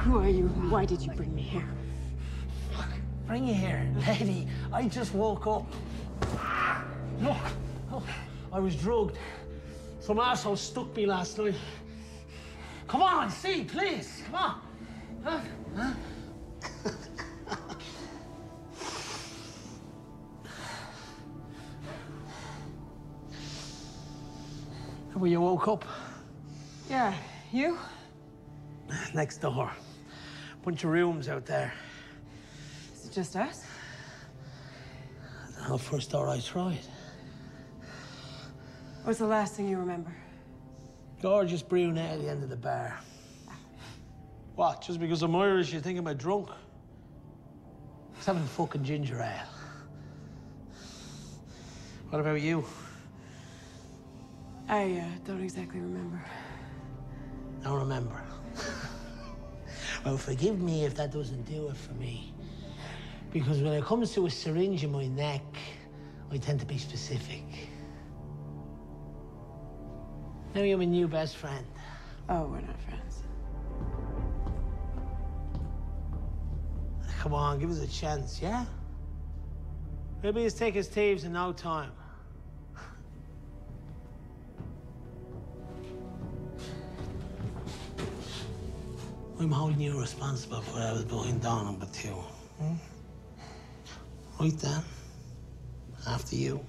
Who are you and why did you bring me here? Bring you here, lady. I just woke up. Look, I was drugged. Some arsehole stuck me last night. Come on, see, please. Come on. Huh? Where you woke up? Yeah, you? Next door. Bunch of rooms out there. Is it just us? The first door I tried. What's the last thing you remember? Gorgeous brunette at the end of the bar. What, just because I'm Irish you think I'm drunk? I was having fucking ginger ale. What about you? I don't exactly remember. Don't remember. Well, forgive me if that doesn't do it for me. Because when it comes to a syringe in my neck, I tend to be specific. Now you're my new best friend. Oh, we're not friends. Come on, give us a chance, yeah? Maybe it's take his thieves in no time. I'm holding you responsible for what I was behind down number 2. Right then. After you.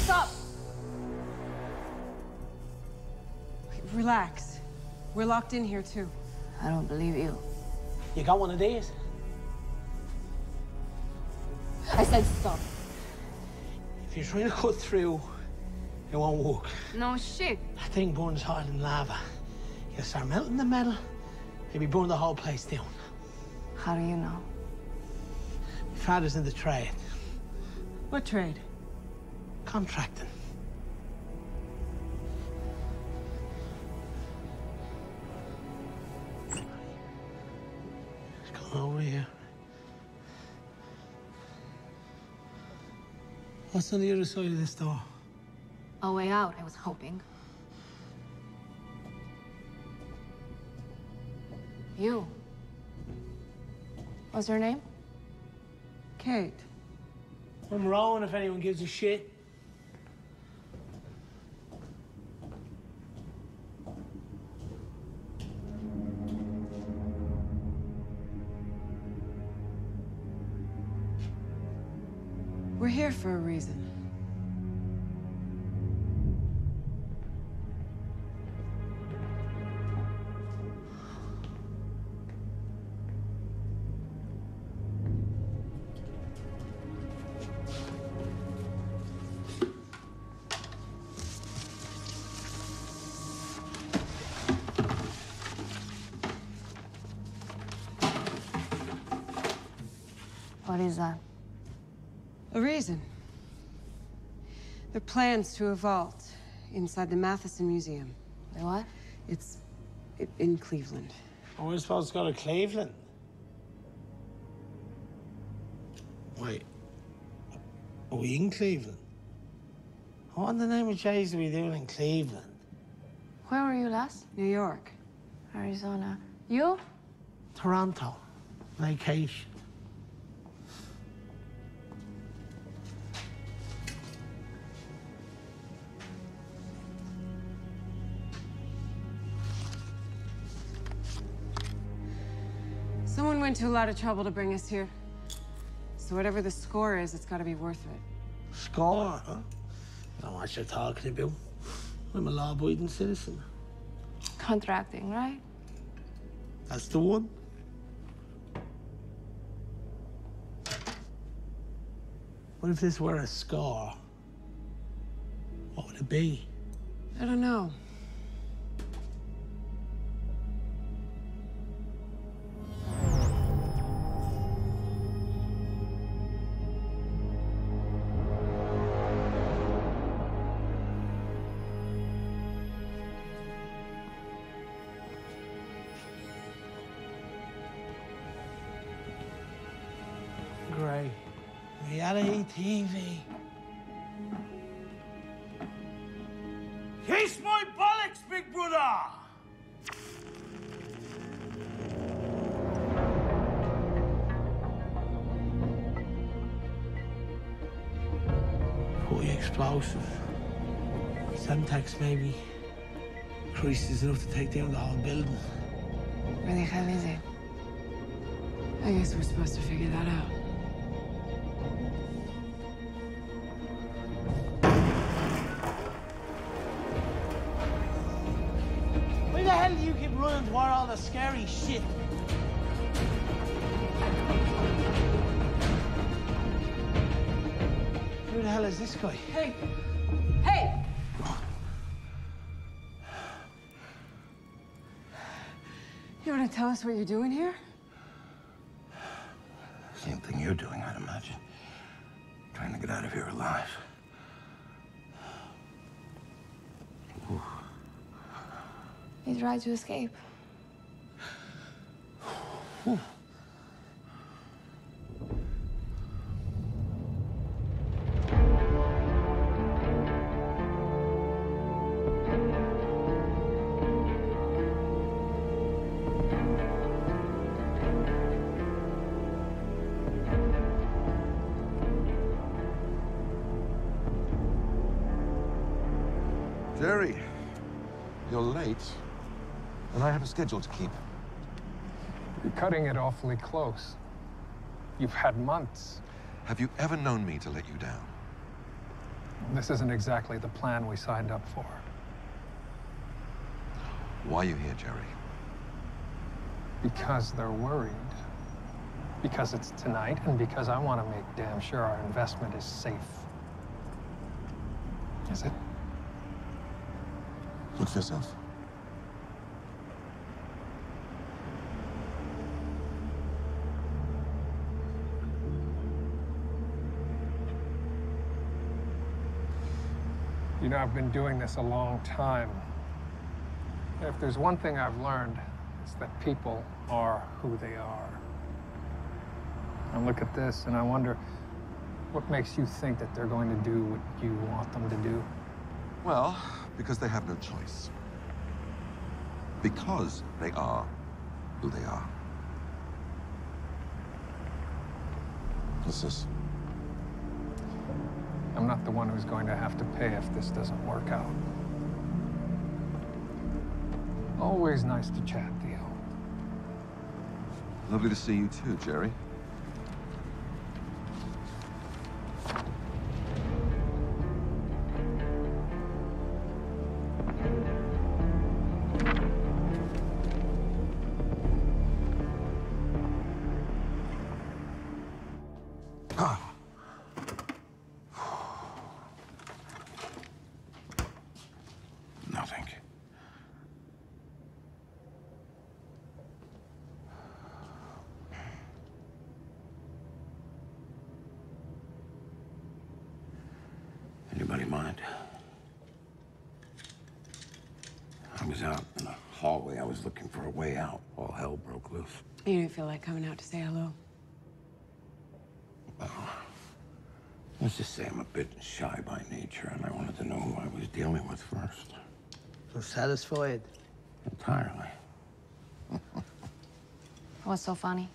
Stop! Relax. We're locked in here, too. I don't believe you. You got one of these? I said stop. If you're trying to cut through, it won't work. No shit. That thing burns hotter than lava. You start melting the metal, maybe burn the whole place down. How do you know? My father's in the trade. What trade? Contracting. Come over here. What's on the other side of this door? A way out, I was hoping. You. What's your name? Kate. I'm Rowan, if anyone gives a shit. We're here for a reason. What is that? A reason. There are plans to a vault inside the Matheson Museum. The what? It's in Cleveland. Oh, we're supposed to go to Cleveland? Wait. Are we in Cleveland? What in the name of Jesus are we doing in Cleveland? Where were you last? New York. Arizona. You? Toronto. Vacation. Someone went to a lot of trouble to bring us here. So whatever the score is, it's gotta be worth it. Score, huh? I don't know what you're talking about. I'm a law-abiding citizen. Contracting, right? That's the one. What if this were a score? What would it be? I don't know. Great. Reality TV. Kiss my bollocks, big brother! Pretty explosive. Semtex maybe. Christ is enough to take down the whole building. Where the hell is it? I guess we're supposed to figure that out. Why the hell do you keep running toward all the scary shit? Who the hell is this guy? Hey! Hey! You wanna tell us what you're doing here? Same thing you're doing, I'd imagine. Trying to get out of here alive. Ooh. He tried to escape. Ooh. Jerry, you're late, and I have a schedule to keep. You're cutting it awfully close. You've had months. Have you ever known me to let you down? This isn't exactly the plan we signed up for. Why are you here, Jerry? Because they're worried. Because it's tonight, and because I want to make damn sure our investment is safe. Is it? Look for yourself. You know, I've been doing this a long time. If there's one thing I've learned, it's that people are who they are. I look at this and I wonder, what makes you think that they're going to do what you want them to do? Well, because they have no choice. Because they are who they are. What's this? I'm not the one who's going to have to pay if this doesn't work out. Always nice to chat, Theo. Lovely to see you too, Jerry. Nothing. Anybody mind? I was out in the hallway. I was looking for a way out. All hell broke loose. You didn't feel like coming out to say hello? Let's just say I'm a bit shy by nature, and I wanted to know who I was dealing with first. So satisfied? Entirely. What's so funny?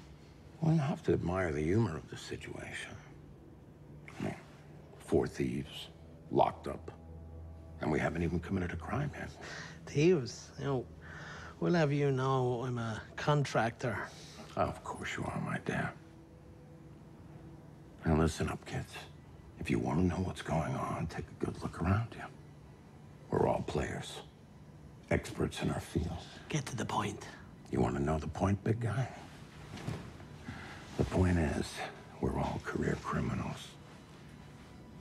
Well, you have to admire the humor of the situation. I mean, 4 thieves, locked up, and we haven't even committed a crime yet. Thieves? You know, we'll have you know I'm a contractor. Of course you are, my dear. Now listen up, kids. If you want to know what's going on, take a good look around you. We're all players, experts in our field. Get to the point. You want to know the point, big guy? The point is, we're all career criminals.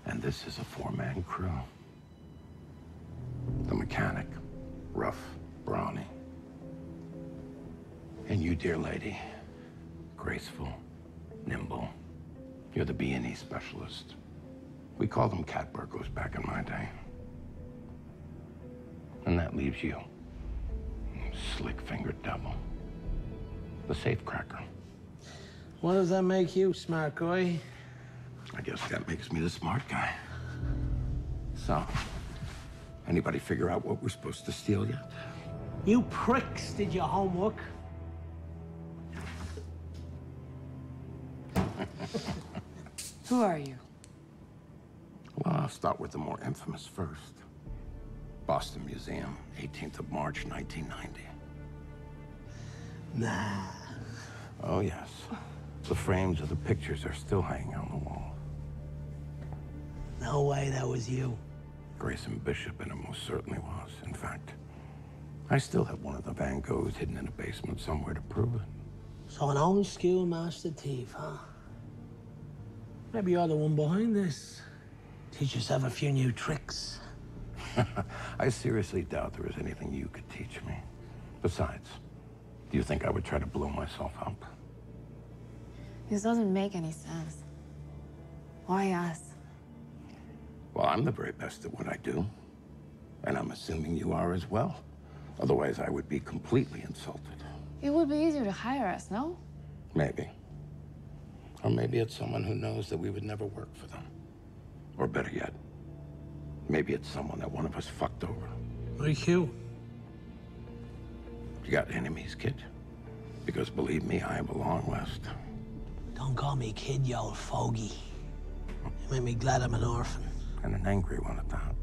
And this is a 4-man crew. The mechanic, rough, brawny. And you, dear lady, graceful, nimble. You're the B&E specialist. We called them cat burglars back in my day. And that leaves you, slick-fingered devil, the safe cracker. What does that make you, smart guy? I guess that makes me the smart guy. So, anybody figure out what we're supposed to steal yet? You pricks did your homework. Who are you? Well, I'll start with the more infamous first. Boston Museum, 18th of March, 1990. Nah. Oh, yes. The frames of the pictures are still hanging on the wall. No way that was you. Grayson Bishop, and it most certainly was. In fact, I still have one of the Van Goghs hidden in a basement somewhere to prove it. So an old school master thief, huh? Maybe you're the one behind this. Teach yourself a few new tricks. I seriously doubt there is anything you could teach me. Besides, do you think I would try to blow myself up? This doesn't make any sense. Why us? Well, I'm the very best at what I do. And I'm assuming you are as well. Otherwise, I would be completely insulted. It would be easier to hire us, no? Maybe. Or maybe it's someone who knows that we would never work for them. Or better yet, maybe it's someone that one of us fucked over. Like you. You got enemies, kid? Because believe me, I have a long list. Don't call me kid, you old fogey. You make me glad I'm an orphan. And an angry one at that.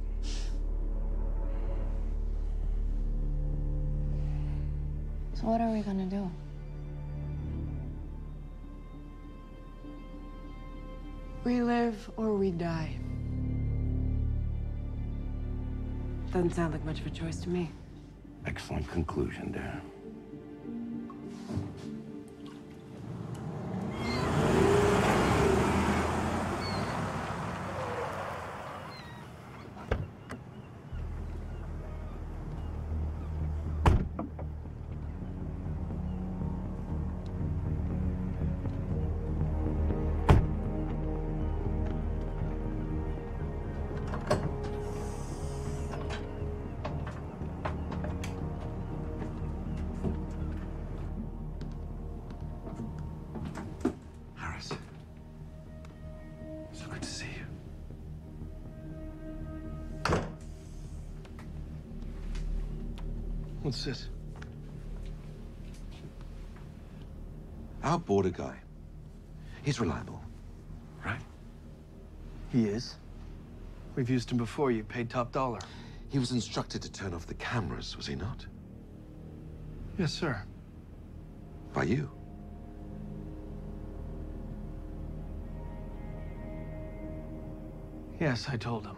So what are we gonna do? We live or we die. Doesn't sound like much of a choice to me. Excellent conclusion, dear. What's this? Our border guy. He's reliable, right? He is. We've used him before. You paid top dollar. He was instructed to turn off the cameras, was he not? Yes, sir. By you. Yes, I told him.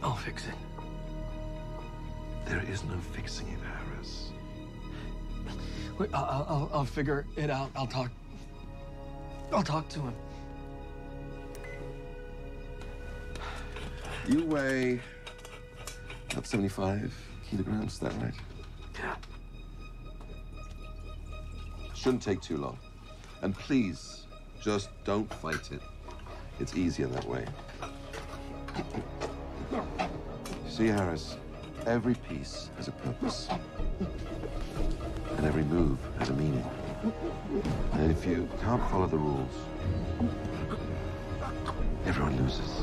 I'll fix it. There is no fixing it, Harris. Wait, I'll figure it out. I'll talk to him. You weigh About 75 kilograms, is that right? Yeah. Shouldn't take too long. And please, just don't fight it. It's easier that way. See, Harris, every piece has a purpose. And every move has a meaning. And if you can't follow the rules, everyone loses.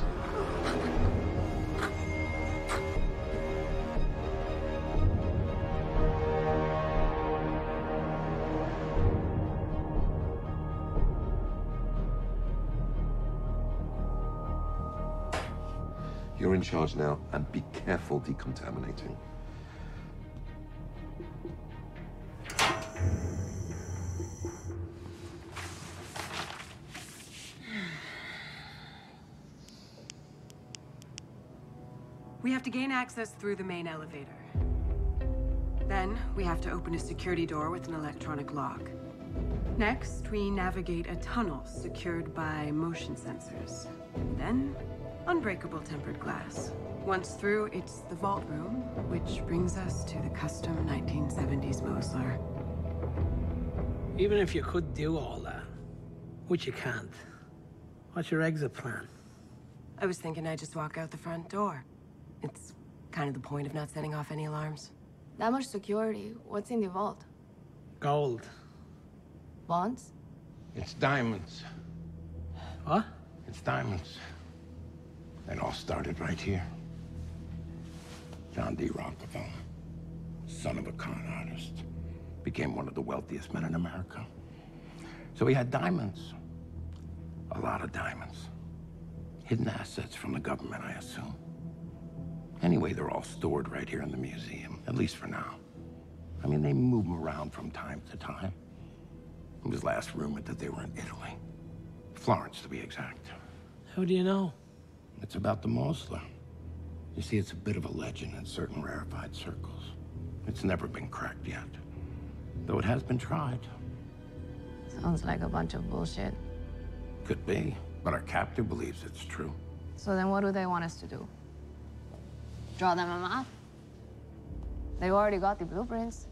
You're in charge now, and be careful decontaminating. We have to gain access through the main elevator. Then, we have to open a security door with an electronic lock. Next, we navigate a tunnel secured by motion sensors. Then, unbreakable tempered glass. Once through, it's the vault room, which brings us to the custom 1970s Mosler. Even if you could do all that, which you can't, what's your exit plan? I was thinking I'd just walk out the front door. It's kind of the point of not setting off any alarms. That much security. What's in the vault? Gold. Bonds? It's diamonds. What? It's diamonds. It all started right here. John D. Rockefeller, son of a con artist, became one of the wealthiest men in America. So he had diamonds. A lot of diamonds. Hidden assets from the government, I assume. Anyway, they're all stored right here in the museum, at least for now. I mean, they move them around from time to time. It was last rumored that they were in Italy. Florence, to be exact. How do you know? It's about the Mosler. You see, it's a bit of a legend in certain rarefied circles. It's never been cracked yet, though it has been tried. Sounds like a bunch of bullshit. Could be, but our captor believes it's true. So then what do they want us to do? Draw them a map? They've already got the blueprints.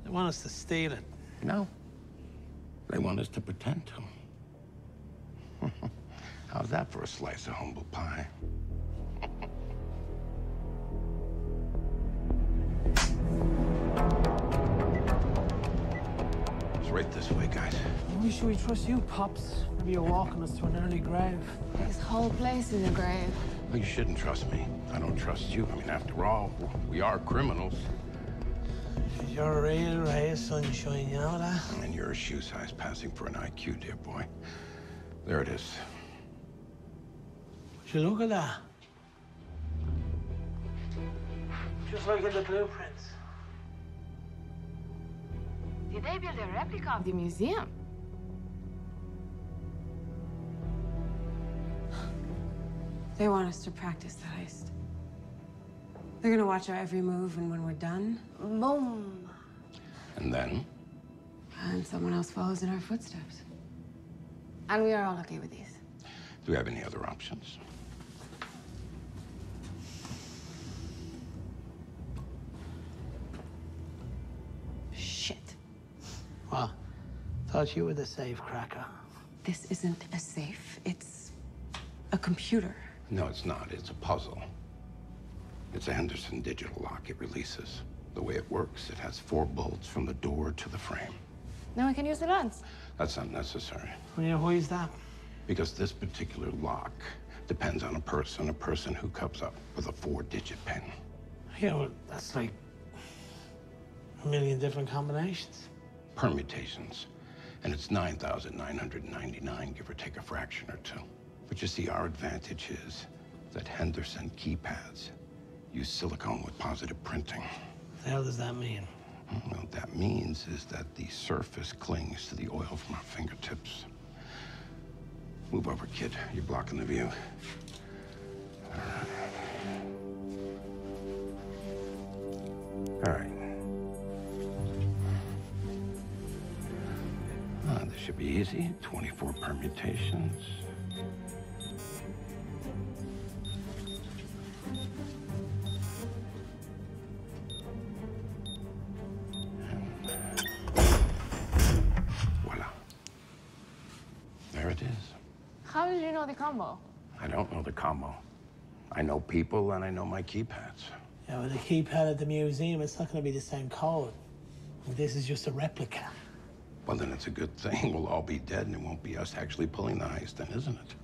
They want us to steal it. No. They want us to pretend to. How's that for a slice of humble pie? It's right this way, guys. Why should we trust you, Pops? Maybe you're walking us to an early grave. This whole place is a grave. Well, you shouldn't trust me. I don't trust you. I mean, after all, we are criminals. You're a real ray of sunshine, you know that? And you're a shoe size passing for an IQ, dear boy. There it is. Would you look at that? Just like in the blueprints. Did they build a replica of the museum? They want us to practice the heist. They're gonna watch our every move, and when we're done, Boom. And then? and someone else follows in our footsteps. And we are all okay with this. Do we have any other options? Shit. What? Thought you were the safe cracker. This isn't a safe. It's a computer. No, it's not. It's a puzzle. It's a Henderson digital lock. It releases. The way it works, it has 4 bolts from the door to the frame. Then we can use the lens. That's unnecessary. Yeah, why is that? Because this particular lock depends on a person who comes up with a 4-digit pin. Yeah, well, that's like a million different combinations. Permutations. And it's 9,999, give or take a fraction or two. But you see, our advantage is that Henderson keypads use silicone with positive printing. What the hell does that mean? Well, what that means is that the surface clings to the oil from our fingertips. Move over, kid. You're blocking the view. All right. This should be easy. 24 permutations. How did you know the combo? I don't know the combo. I know people and I know my keypads. Yeah, with the keypad at the museum, it's not going to be the same code. This is just a replica. Well, then it's a good thing. We'll all be dead and it won't be us actually pulling the heist then, isn't it?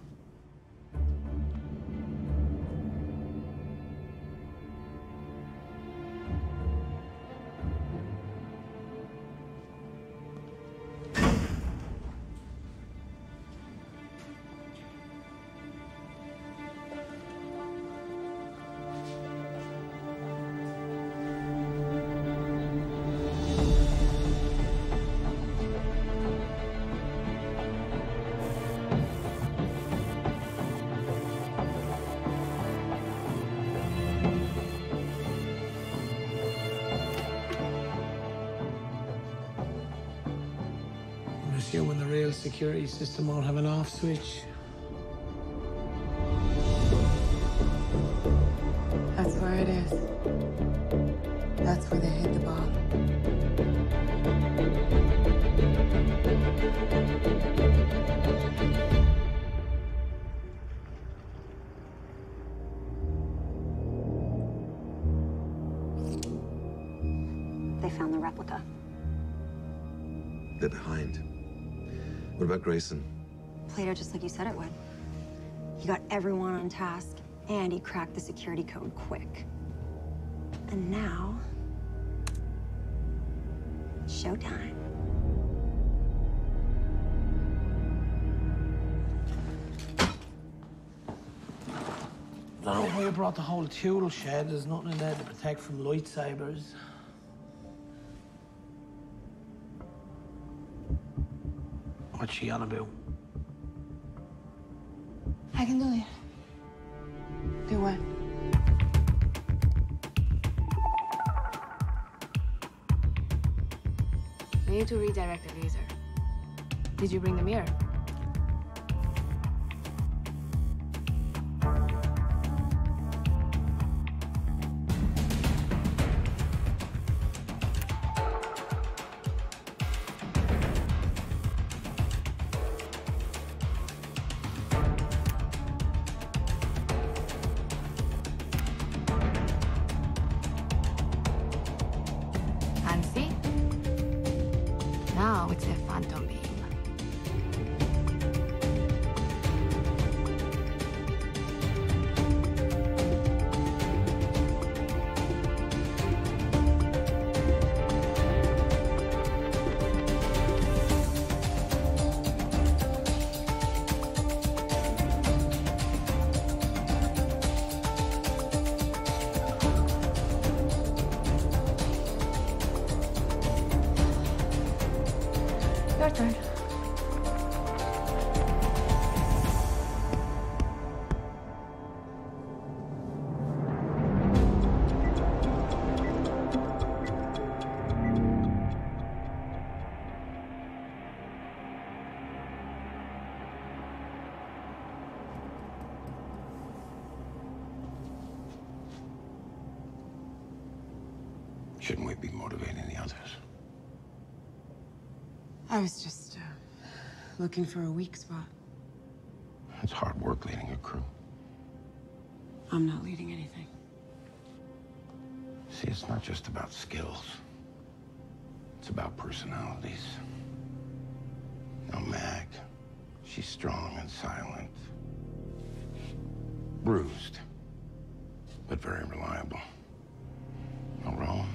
I'm assuming the real security system won't have an off switch. That's where it is. That's where they hid the bomb. They found the replica. They're behind. What about Grayson? Played out just like you said it would. He got everyone on task, and he cracked the security code quick. And now, showtime. I don't know why you brought the whole tool shed. There's nothing in there to protect from lightsabers. What's she on about? I can do it. Do what? We need to redirect the laser. Did you bring the mirror? And see? Now it's a phantom beam. Your turn. Shouldn't we be motivating the others? I was just looking for a weak spot. It's hard work leading a crew. I'm not leading anything. See, it's not just about skills. It's about personalities. Now, Mag, she's strong and silent. Bruised, but very reliable. Now, Rowan,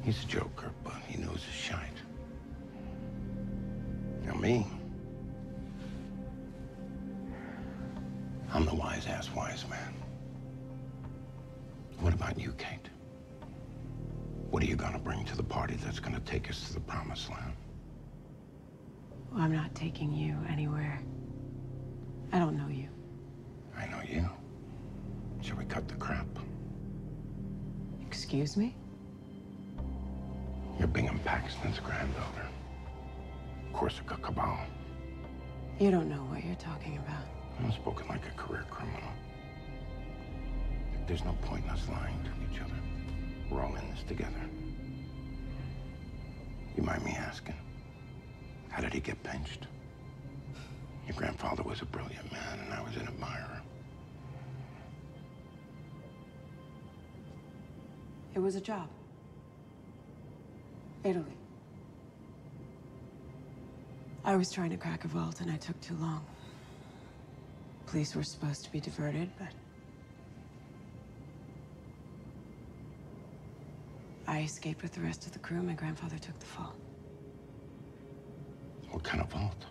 he's a joker, but he knows his shite. Now, me, I'm the wise-ass wise man. What about you, Kate? What are you gonna bring to the party that's gonna take us to the promised land? Well, I'm not taking you anywhere. I don't know you. I know you. Shall we cut the crap? Excuse me? You're Bingham Paxton's granddaughter. Corsica Cabal. You don't know what you're talking about. I'm spoken like a career criminal. There's no point in us lying to each other. We're all in this together. You mind me asking? How did he get pinched? Your grandfather was a brilliant man, and I was an admirer. It was a job. Italy. I was trying to crack a vault, and I took too long. Police were supposed to be diverted, but I escaped with the rest of the crew. My grandfather took the fall. What kind of vault?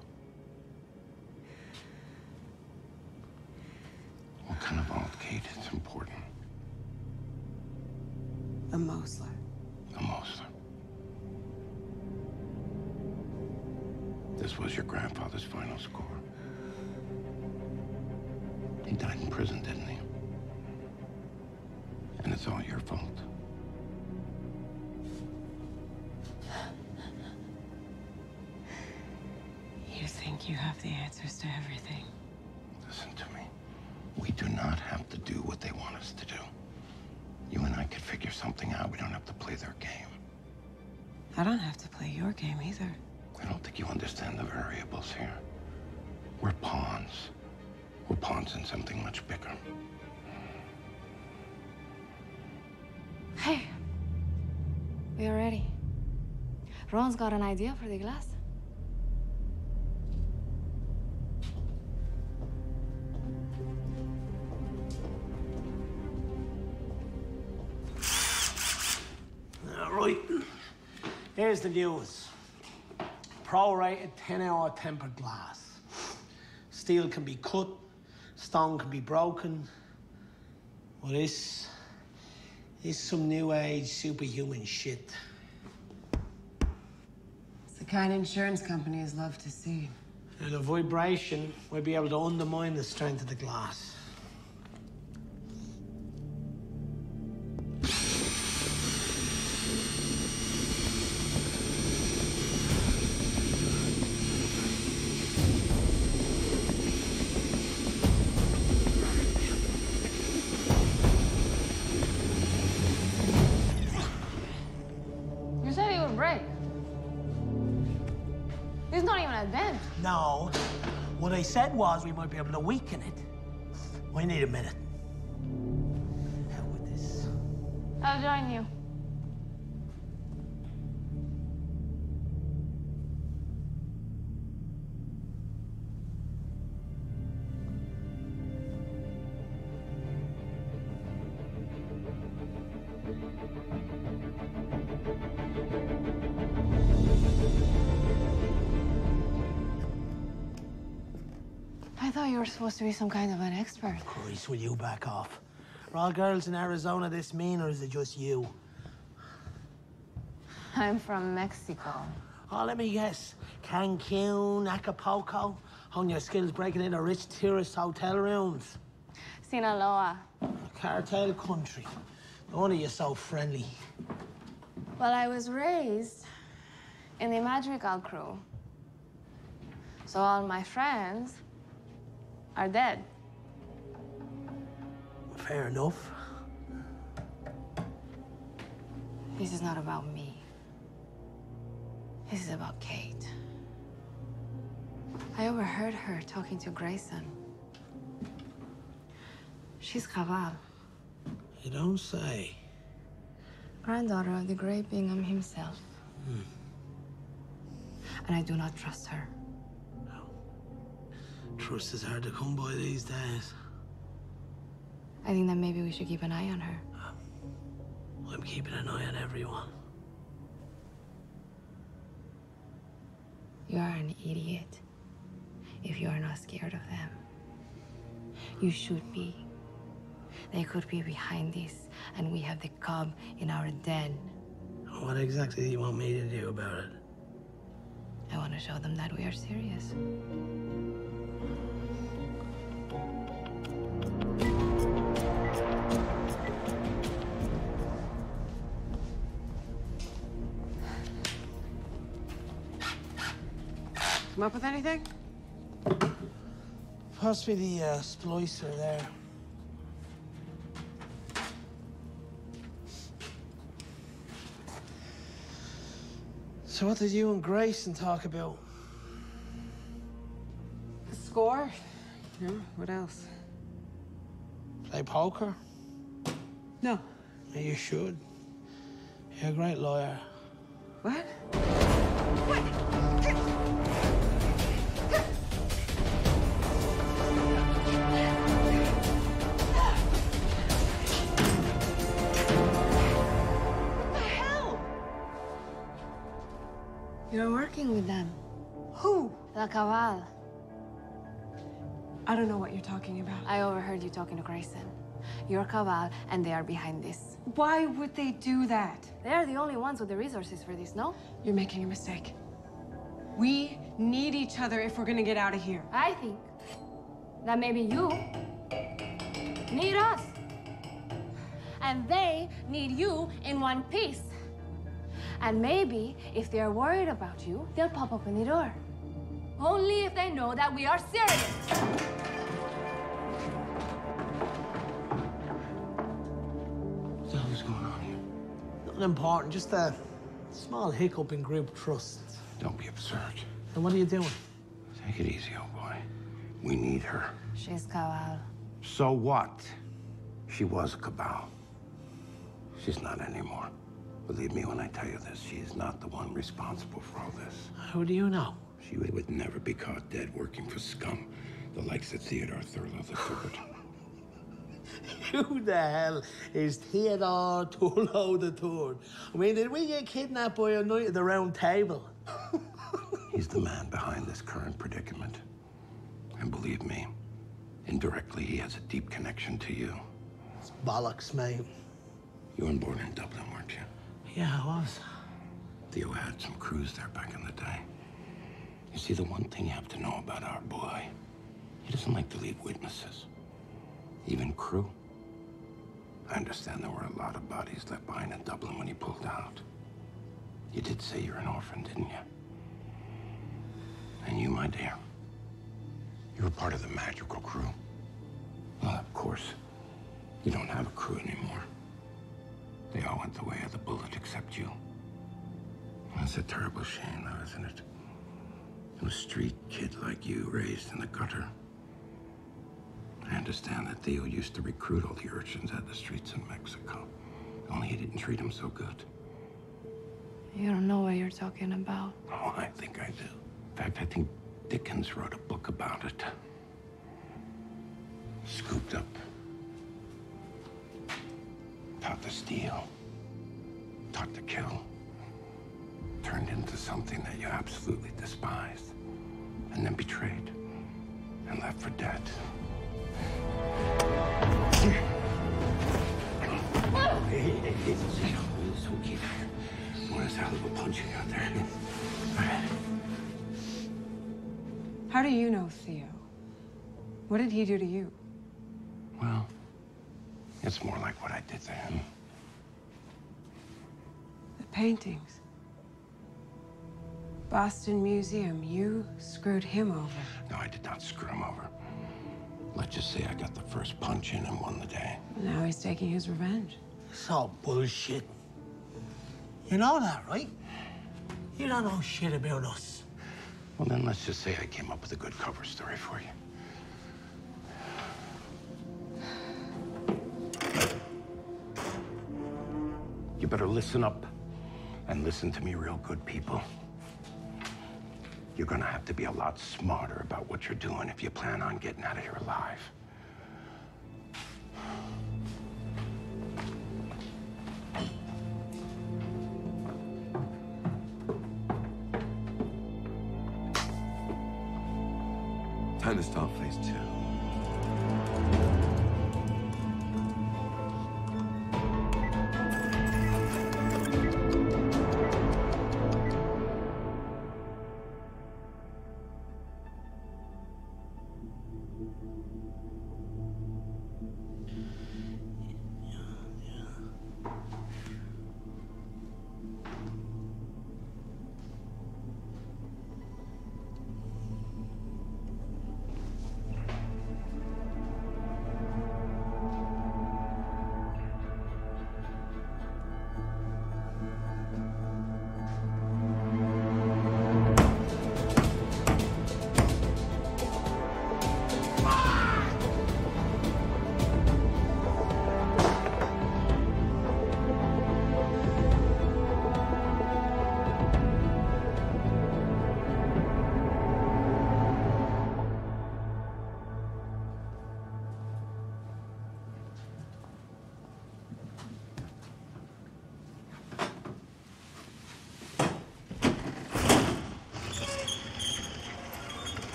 What kind of vault, Kate? It's important. A Mosler. A Mosler. This was your grandfather's final score. He died in prison, didn't he? And it's all your fault. You think you have the answers to everything? Listen to me. We do not have to do what they want us to do. You and I could figure something out. We don't have to play their game. I don't have to play your game either. I don't think you understand the variables here. We're pawns. We're pawns in something much bigger. Hey, we are ready. Ron's got an idea for the glass. Right. Here's the news. Pro-rated 10-hour tempered glass. Steel can be cut, stone can be broken. Well, this is some new age superhuman shit. It's the kind insurance companies love to see. And the vibration will be able to undermine the strength of the glass. You said it would break. It's not even a dent. No. What I said was we might be able to weaken it. We need a minute. Hell with this. I'll join you. I thought you were supposed to be some kind of an expert. Christ, will you back off? Are all girls in Arizona this mean, or is it just you? I'm from Mexico. Oh, let me guess. Cancun, Acapulco, hone your skills breaking into rich tourist hotel rooms. Sinaloa. Cartel country. No wonder you're so friendly. Well, I was raised in the Madrigal crew. So all my friends are dead. Fair enough. This is not about me. This is about Kate. I overheard her talking to Grayson. She's Cabal, You don't say. granddaughter of the great Bingham himself. And I do not trust her. Trust is hard to come by these days. I think that maybe we should keep an eye on her. I'm keeping an eye on everyone. You are an idiot if you are not scared of them. You should be. They could be behind this, and we have the cub in our den. What exactly do you want me to do about it? I want to show them that we are serious. Come up with anything? Pass me the splicer there. So what did you and Grayson talk about? The No, what else? Play poker? No. Yeah, you should. You're a great lawyer. What? You're working with them. Who? La Cabal. I don't know what you're talking about. I overheard you talking to Grayson. You're Cabal, and they are behind this. Why would they do that? They are the only ones with the resources for this, no? You're making a mistake. We need each other if we're gonna get out of here. I think that maybe you need us. And they need you in one piece. And maybe if they're worried about you, they'll pop open the door. Only if they know that we are serious. What the hell is going on here? Nothing important, just a small hiccup in group trust. Don't be absurd. And what are you doing? Take it easy, old boy. We need her. She's Cabal. So what? She was a Cabal. She's not anymore. Believe me when I tell you this, she's not the one responsible for all this. How do you know? She would never be caught dead working for scum, the likes of Theodore Thurlow III. Who the hell is Theodore Thurlow III? I mean, did we get kidnapped by a night at the round table? He's the man behind this current predicament. And believe me, indirectly, he has a deep connection to you. It's bollocks, mate. You were born in Dublin, weren't you? Yeah, I was. Theo had some crews there back in the day. You see, the one thing you have to know about our boy, he doesn't like to leave witnesses. Even crew. I understand there were a lot of bodies left behind in Dublin when he pulled out. You did say you're an orphan, didn't you? And you, my dear, you were part of the magical crew. Well, of course, you don't have a crew anymore. They all went the way of the bullet except you. That's a terrible shame, though, isn't it? A street kid like you raised in the gutter. I understand that Theo used to recruit all the urchins at the streets in Mexico. Only he didn't treat them so good. You don't know what you're talking about. Oh, I think I do. In fact, I think Dickens wrote a book about it. Scooped up. Taught to steal. Taught to kill. Turned into something that you absolutely despised. And then betrayed. And left for dead. Hey, it's okay. What is that little punching out there? All right. How do you know Theo? What did he do to you? Well, it's more like what I did to him. The paintings. Boston Museum, you screwed him over. No, I did not screw him over. Let's just say I got the first punch in and won the day. Now he's taking his revenge. It's all bullshit. You know that, right? You don't know shit about us. Well, then let's just say I came up with a good cover story for you. You better listen up and listen to me real good, people. You're gonna have to be a lot smarter about what you're doing if you plan on getting out of here alive. Time to start phase 2.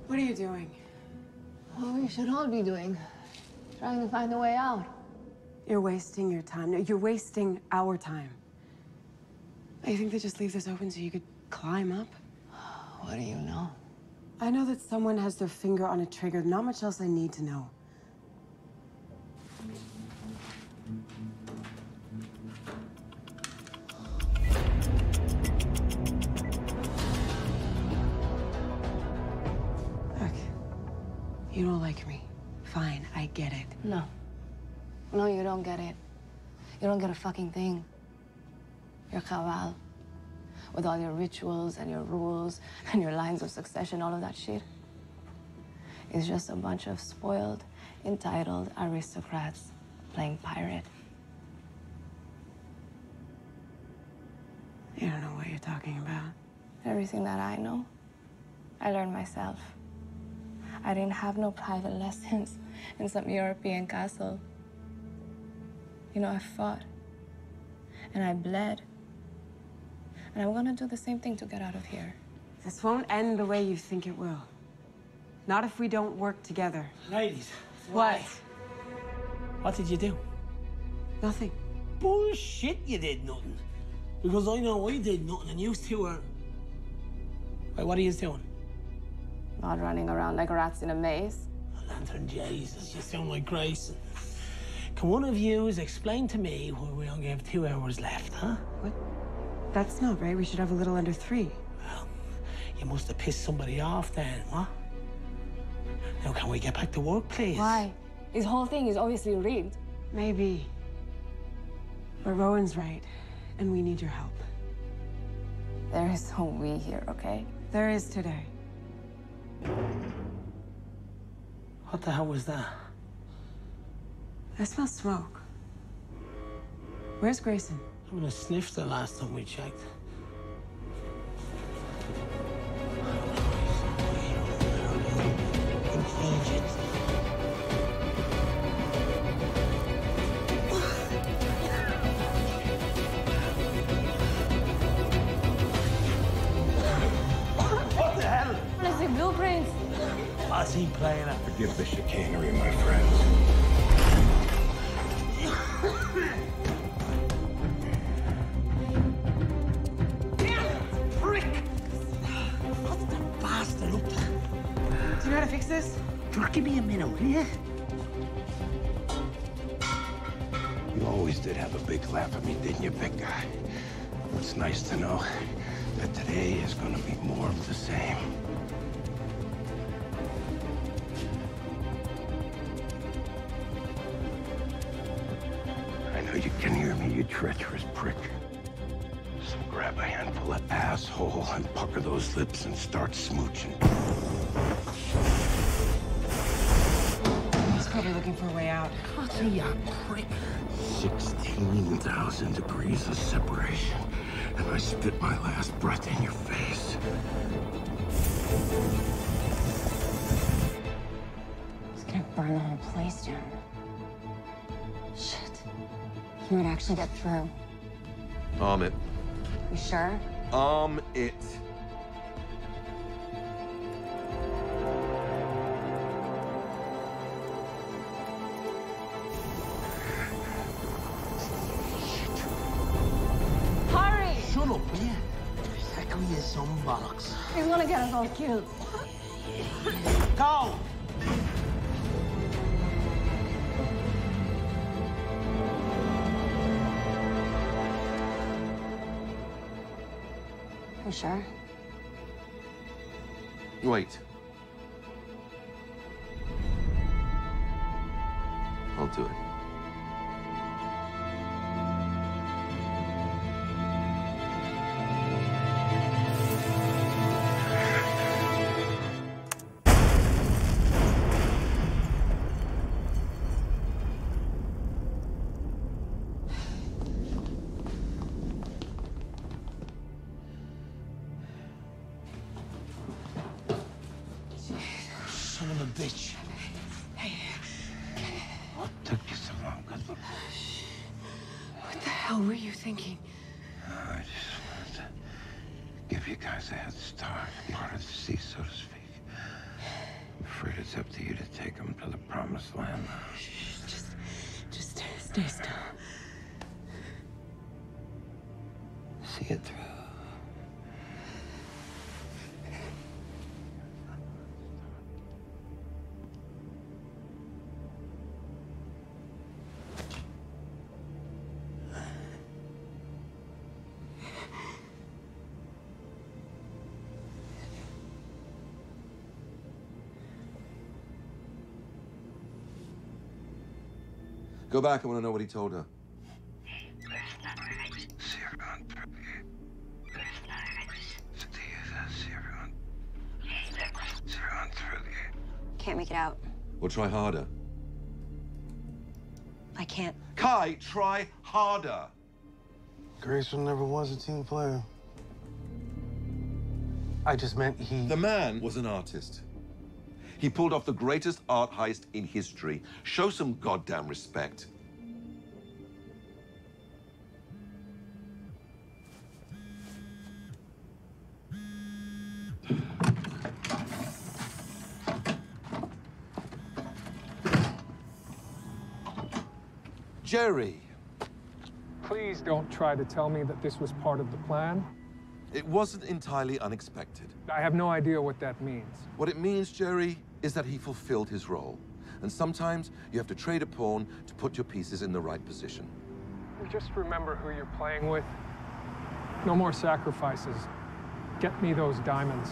What are you doing? What we should all be doing. Trying to find a way out. You're wasting your time. No, you're wasting our time. You think they just leave this open so you could climb up? What do you know? I know that someone has their finger on a trigger. Not much else I need to know. Look, you don't like me. Fine, I get it. No. No, you don't get it. You don't get a fucking thing. Your cabal. With all your rituals and your rules and your lines of succession, all of that shit. It's just a bunch of spoiled, entitled aristocrats playing pirate. You don't know what you're talking about. Everything that I know, I learned myself. I didn't have no private lessons in some European castle. You know, I fought. And I bled. And I'm gonna do the same thing to get out of here. This won't end the way you think it will. Not if we don't work together. Ladies. What? What did you do? Nothing. Bullshit, you did nothing. Because I know I did nothing and you two are... Wait, what are you doing? Not running around like rats in a maze. Lantern Jesus, you sound like Grayson. Can one of yous explain to me why we only have 2 hours left, huh? What? That's not right. We should have a little under 3. Well, you must have pissed somebody off then, what? Now, can we get back to work, please? Why? This whole thing is obviously rigged. Maybe. But Rowan's right, and we need your help. There is no we here, okay? There is today. What the hell was that? I smell smoke. Where's Grayson? I would have sniffed the last time we checked. What the hell? I see blueprints. What's he playing at? Forgive the chicanery, my friends. Do you know how to fix this? Give me a minute, will you? You always did have a big laugh at me, didn't you, big guy? It's nice to know that today is going to be more of the same. I know you can hear me, you treacherous prick. So grab a handful of asshole and pucker those lips and start smooching. He's probably looking for a way out. What's he, a prick? 16,000 degrees of separation, and I spit my last breath in your face. He's gonna burn the whole place down. Shit. He might actually get through. Arm it. You sure? Arm it. Hurry! Shut up, will you? Heckle you some bollocks. He's gonna get us all killed. Go! You sure? Wait. I'll do it. Son of a bitch. What took you so long? What the hell were you thinking? I just wanted to give you guys a head start, part of the sea, so to speak. Go back, I want to know what he told her. Can't make it out. Well, try harder. I can't. Kai, try harder. Grayson never was a team player. I just meant he... The man was an artist. He pulled off the greatest art heist in history. Show some goddamn respect. Jerry. Please don't try to tell me that this was part of the plan. It wasn't entirely unexpected. I have no idea what that means. What it means, Jerry, is that he fulfilled his role. And sometimes you have to trade a pawn to put your pieces in the right position. Just remember who you're playing with. No more sacrifices. Get me those diamonds.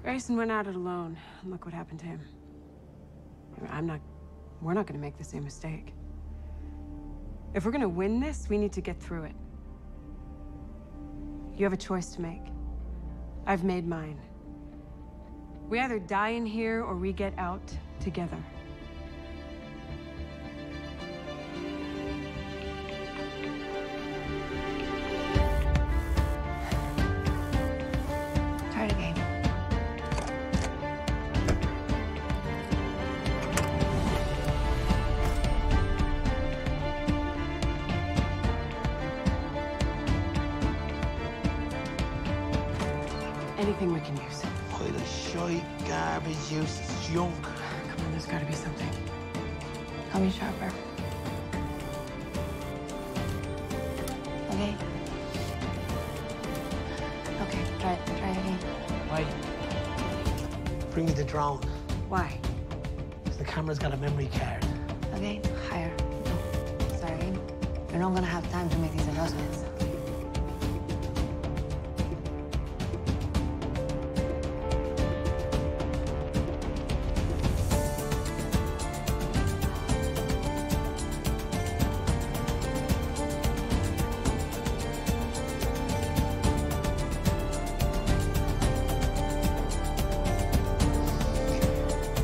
Grayson went at it alone, and look what happened to him. We're not gonna make the same mistake. If we're gonna win this, we need to get through it. You have a choice to make. I've made mine. We either die in here or we get out together. Try it again. Anything we can use. Pile of shite, garbage, useless junk. Come on, there's gotta be something. Call me sharper. Okay? Okay, try it again. Wait. Bring me the drone. Why? The camera's got a memory card. Okay, higher. No. Sorry. You're not gonna have time to make these adjustments.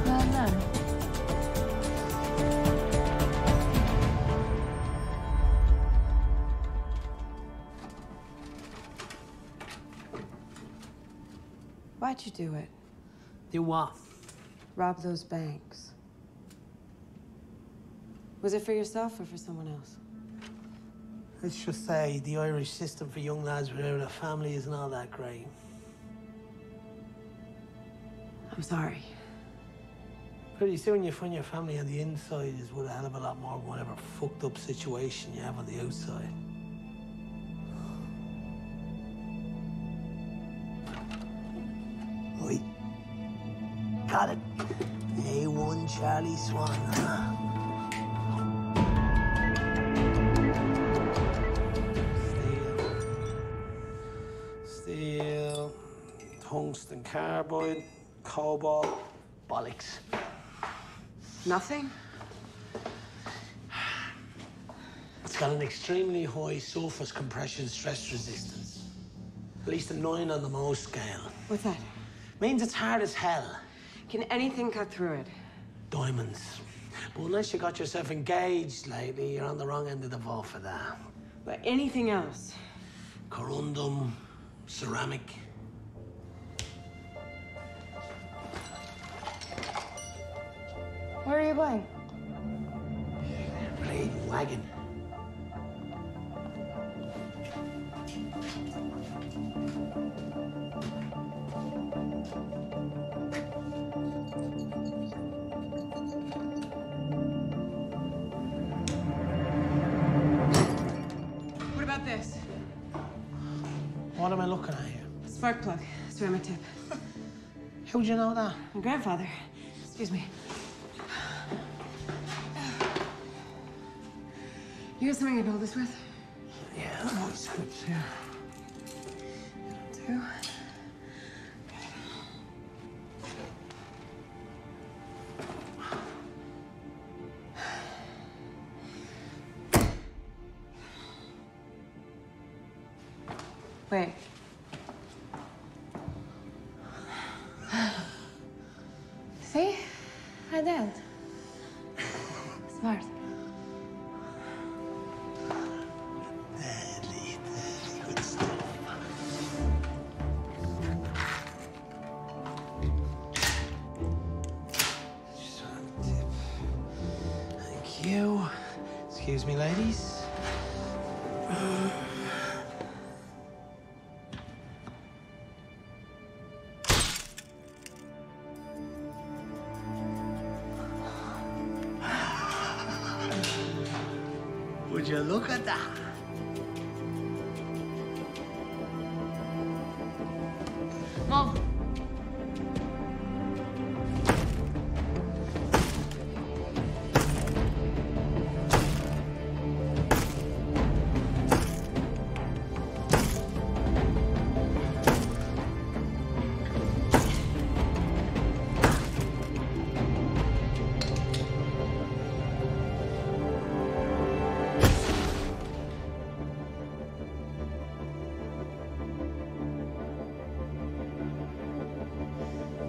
Well done. Why'd you do it? Do what? Rob those banks. Was it for yourself or for someone else? Let's just say the Irish system for young lads without a family isn't all that great. I'm sorry. Pretty soon you find your family on the inside is worth a hell of a lot more than whatever fucked up situation you have on the outside. Oi. Got it. A1 Charlie Swan, huh? Steel, tungsten carbide, cobalt, bollocks. Nothing? It's got an extremely high surface compression stress resistance. At least a 9 on the Mohs scale. What's that? Means it's hard as hell. Can anything cut through it? Diamonds. But unless you got yourself engaged lately, you're on the wrong end of the vault for that. But anything else? Corundum, ceramic. Where are you going? Blade wagon. What about this? What am I looking at here? Spark plug. Ceramic tip. How'd you know that? My grandfather. Excuse me. You got something to build this with? Yeah. Voice clips here. Two. Wait. See? I did. Smart. Deadly, good stuff. Just one tip. Thank you. Excuse me, ladies. Would you look at that? Move.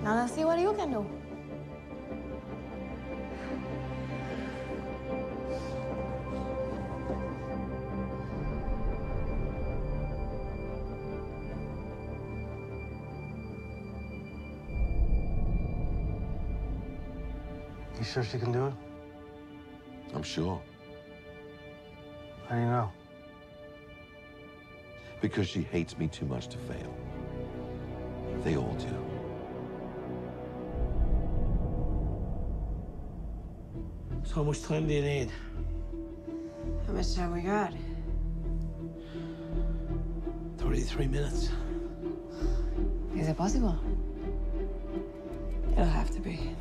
Now let's see what you can do. You sure she can do it? I'm sure. How do you know? Because she hates me too much to fail. They all do. So how much time do you need? How much time we got? 33 minutes. Is it possible? It'll have to be.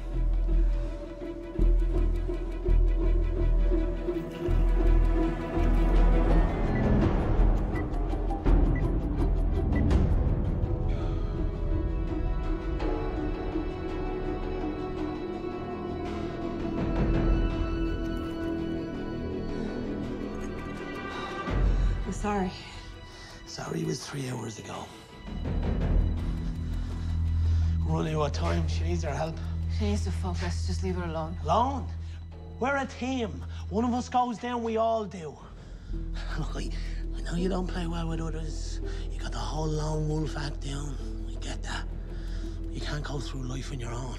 I'm sorry. Sorry was 3 hours ago. We're running out of time. She needs our help. She needs to focus. Just leave her alone. Alone? We're a team. One of us goes down, we all do. Look, I know you don't play well with others. You got the whole lone wolf act down. We get that. You can't go through life on your own.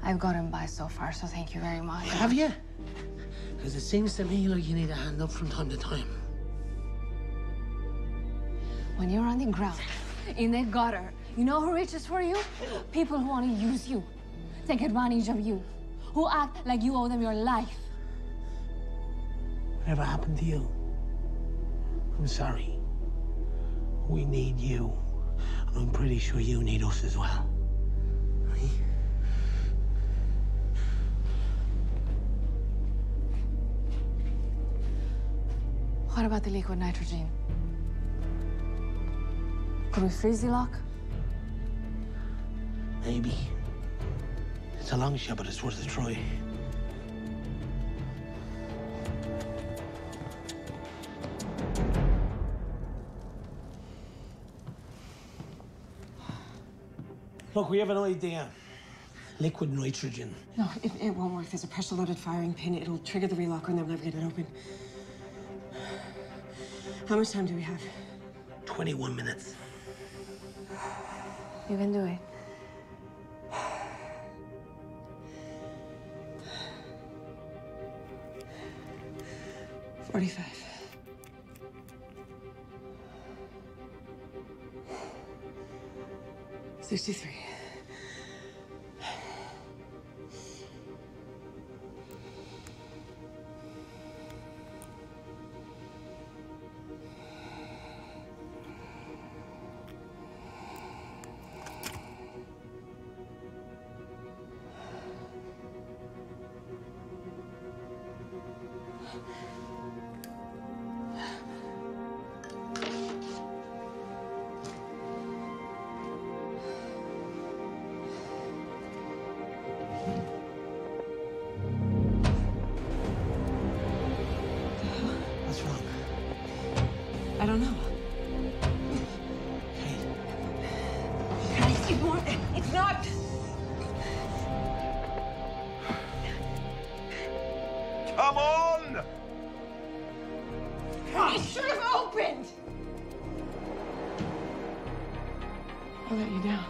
I've gotten by so far, so thank you very much. Have you? Because it seems to me like you need a hand up from time to time. When you're on the ground, in the gutter, you know who reaches for you? People who want to use you, take advantage of you, who act like you owe them your life. Whatever happened to you? I'm sorry. We need you. And I'm pretty sure you need us as well. Right? What about the liquid nitrogen? Could we freeze the lock? Maybe. It's a long shot, but it's worth a try. Look, we have an idea. Liquid nitrogen. No, it won't work. There's a pressure-loaded firing pin. It'll trigger the relocker and they'll never get it open. How much time do we have? 21 minutes. You can do it. $45. 63. Come on! He should have opened! I'll let you down.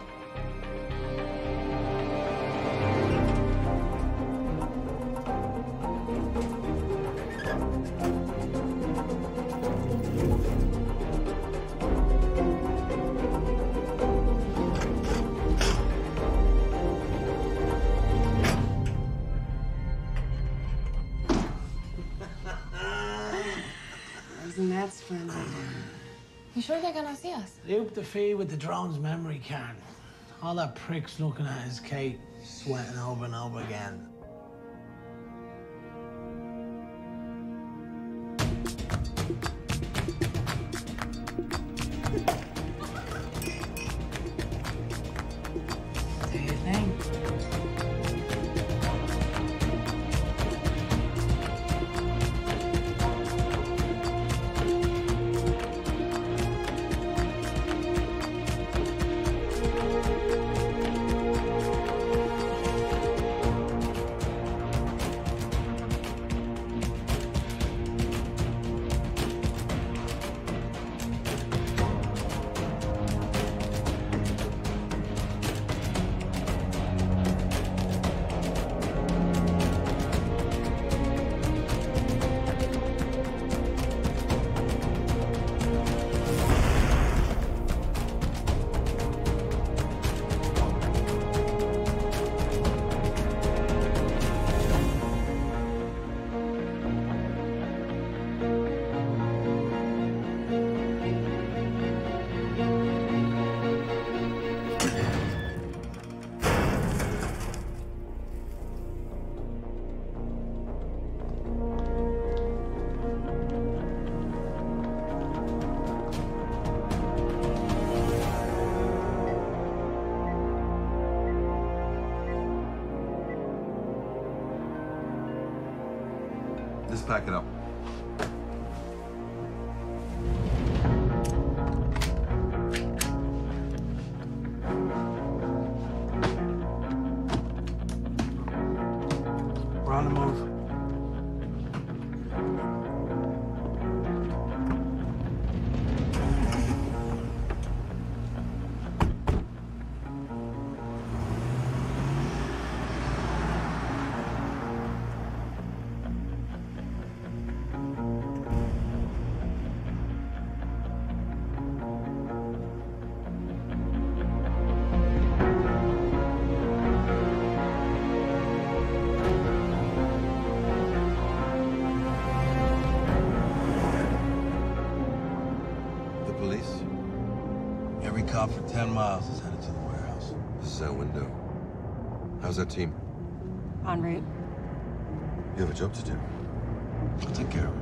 Isn't that splendid? You sure they're gonna see us? Loop the feed with the drone's memory card. All that prick's looking at is Kate, sweating over and over again. Do your thing. Just pack it up. We're on the move. Every cop for 10 miles is headed to the warehouse. This is our window. How's that team? En route. You have a job to do. I'll take care of it.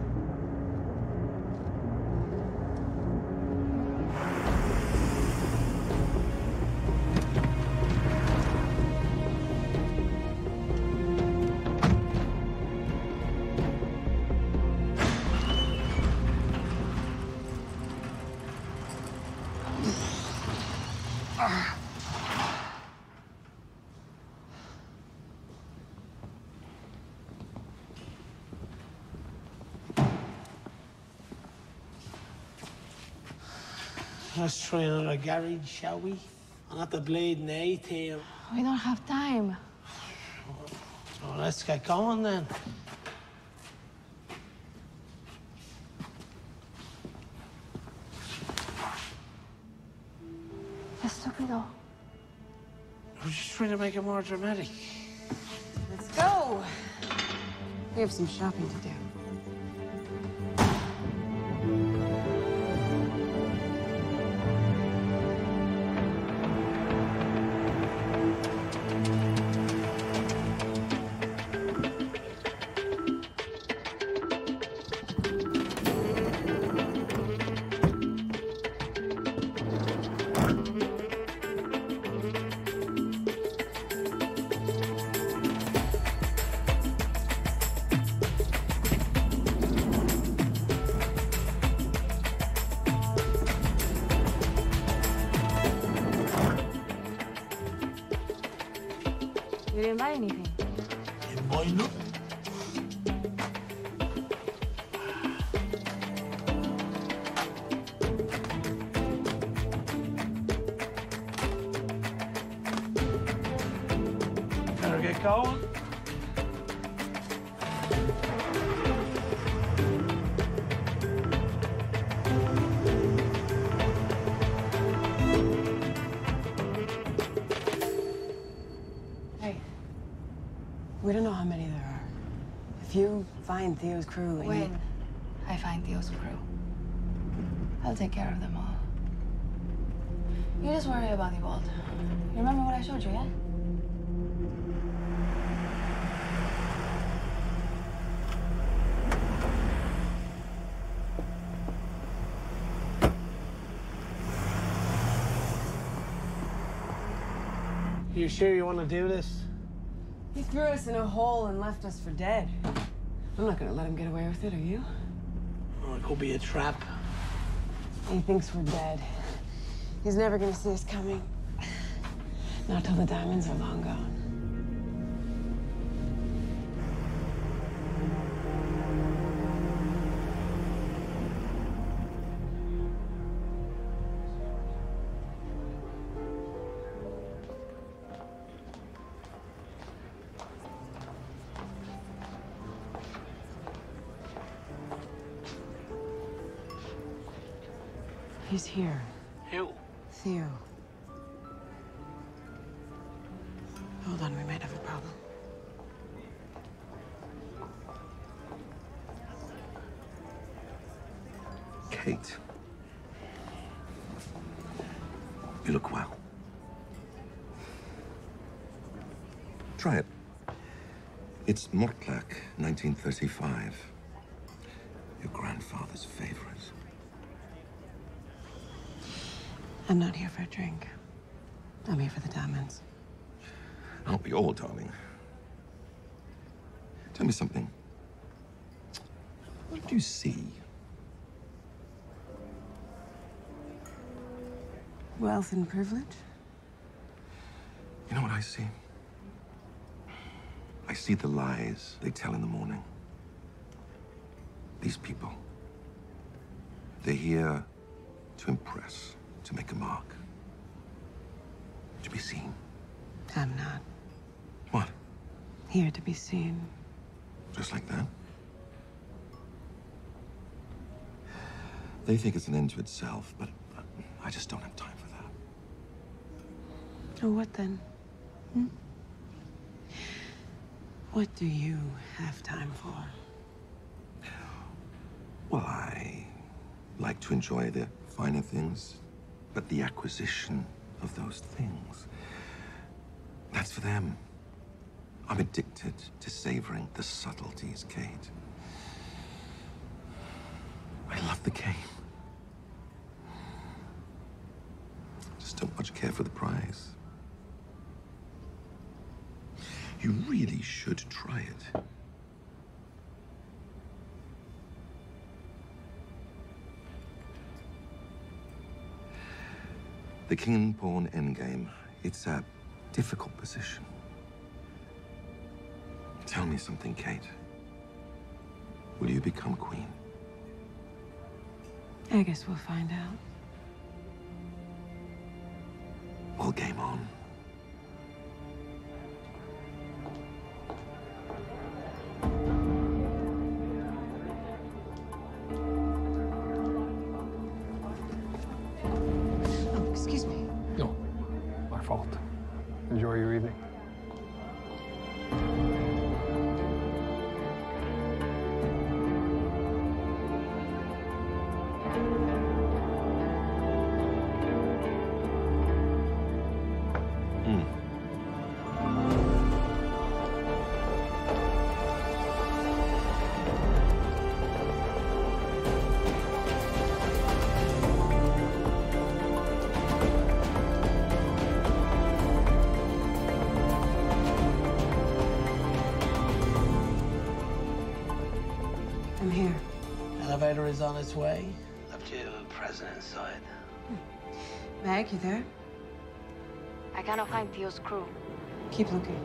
Let's try another garage, shall we? Not the bleeding A-team. We don't have time. Well, let's get going then. Estúpido. We're just trying to make it more dramatic. Let's go. We have some shopping to do. You didn't buy anything. Didn't buy nothing. going. Hey, we don't know how many there are. If you find Theo's crew and When I find Theo's crew, I'll take care of them all. You just worry about the vault. You remember what I showed you, yeah? You sure you want to do this? he threw us in a hole and left us for dead. I'm not gonna let him get away with it, are you? Oh, it could be a trap. He thinks we're dead. He's never gonna see us coming. Not till the diamonds are long gone. He's here. Who? Theo. Hold on, we might have a problem. Kate. You look well. Try it. It's Mortlach, 1935. Your grandfather's favorite. I'm not here for a drink. I'm here for the diamonds. Aren't we all, darling? Tell me something. What do you see? Wealth and privilege? You know what I see? I see the lies they tell in the morning. These people. They're here to impress, to make a mark. To be seen. I'm not. What? Here to be seen. Just like that? They think it's an end to itself, but I just don't have time for that. Oh, what then? Hmm? What do you have time for? Well, I like to enjoy the finer things, but the acquisition of those things, that's for them. I'm addicted to savoring the subtleties, Kate. I love the game. Just don't much care for the prize. You really should try it. The king and pawn endgame, it's a difficult position. Tell me something, Kate. Will you become queen? I guess we'll find out. Well, game on. Oh, excuse me. No, my fault. Enjoy your evening. I'm here. Elevator is on its way. Left you present inside. Mag, you there? I cannot find Theo's crew. Keep looking.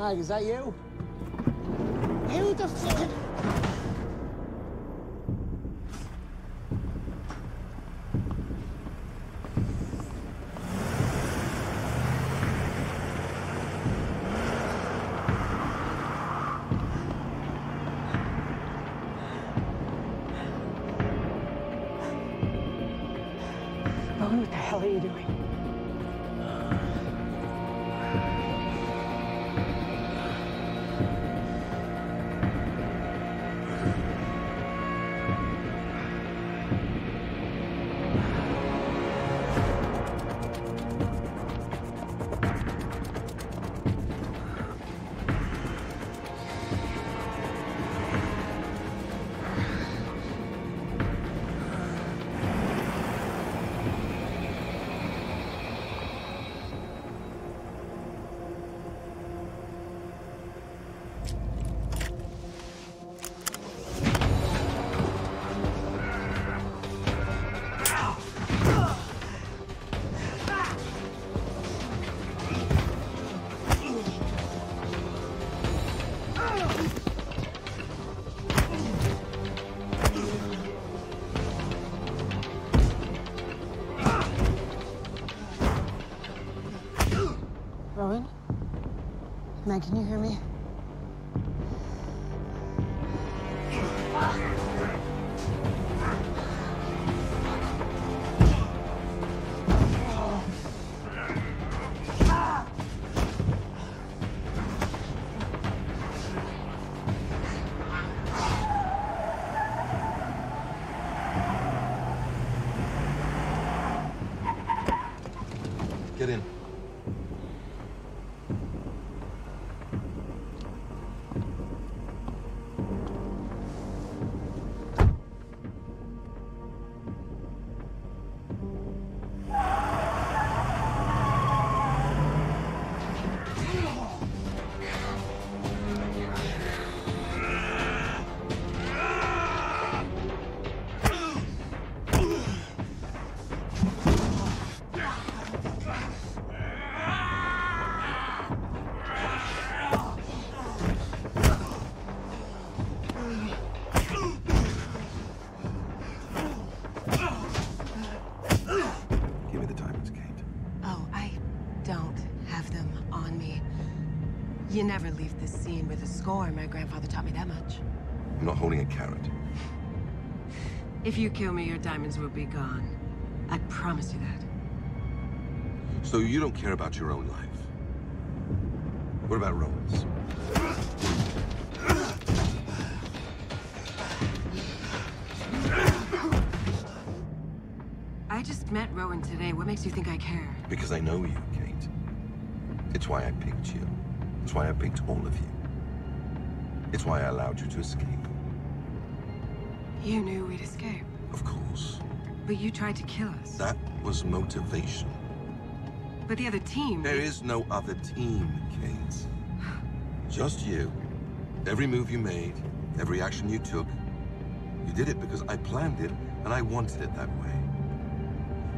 Mag, is that you? Who the fuck? Rowan, what the hell are you doing? Rowan? Meg, can you hear me? Get in. Give me the diamonds, Kate. Oh, I don't have them on me. You never leave this scene with a score. My grandfather taught me that much. I'm not holding a carrot. If you kill me, your diamonds will be gone. I promise you that. So you don't care about your own life. What about Rowan's? I just met Rowan today. What makes you think I care? Because I know you, Kate. It's why I picked you. It's why I picked all of you. It's why I allowed you to escape. You knew we'd escape. Of course. But you tried to kill us. That was motivation. But the other team... There is no other team, Kate. Just you. Every move you made, every action you took, you did it because I planned it and I wanted it that way.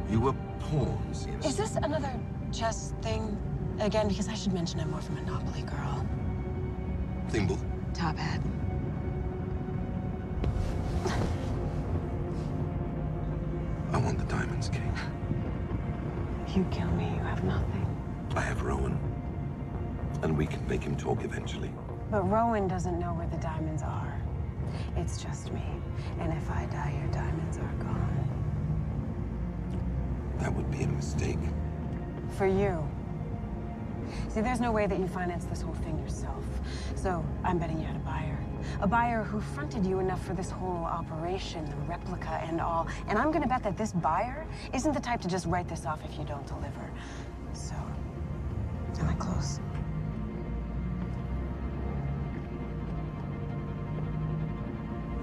You were pawns in... Is this another chess thing again? Because I should mention I'm more of a Monopoly girl. Thimble. Top hat. I want the diamonds, Kate. You kill me, you have nothing. I have Rowan. And we can make him talk eventually. But Rowan doesn't know where the diamonds are. It's just me. And if I die, your diamonds are gone. That would be a mistake. For you. See, there's no way that you finance this whole thing yourself. So I'm betting you had a buyer. A buyer who fronted you enough for this whole operation, the replica and all. And I'm gonna bet that this buyer isn't the type to just write this off if you don't deliver. So, am I close?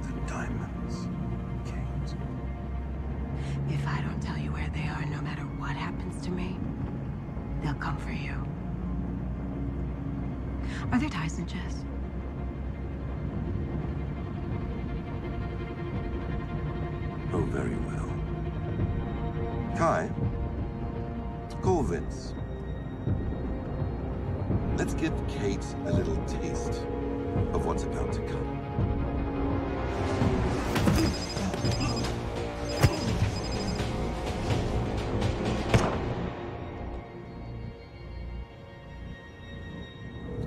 The diamonds, Kate. If I don't tell you where they are, no matter what happens to me, they'll come for you. Are there ties in chess? Oh, very well. Kai, call Vince. Let's give Kate a little taste of what's about to come.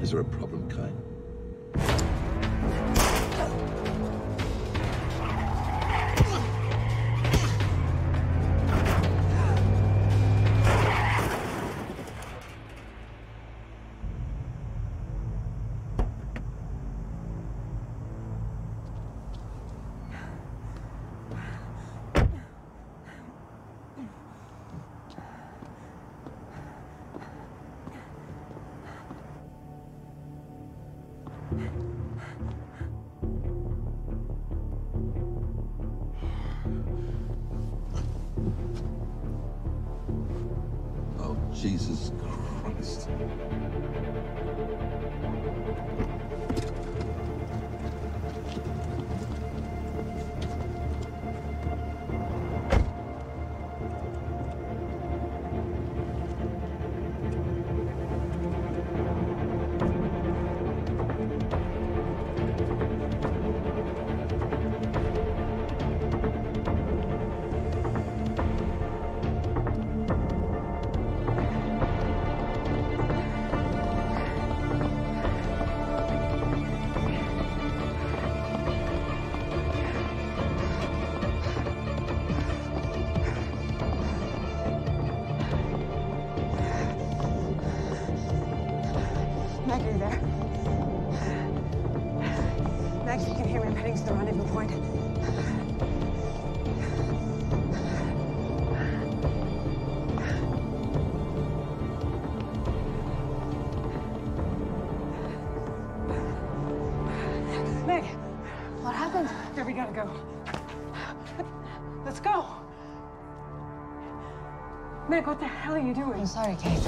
Is there a problem, Kai? Oh, Jesus Christ. Meg, are you there? Meg, you can hear me. I'm heading to the rendezvous point. Meg! What happened? Here, we gotta go. Let's go! Meg, what the hell are you doing? I'm sorry, Kate.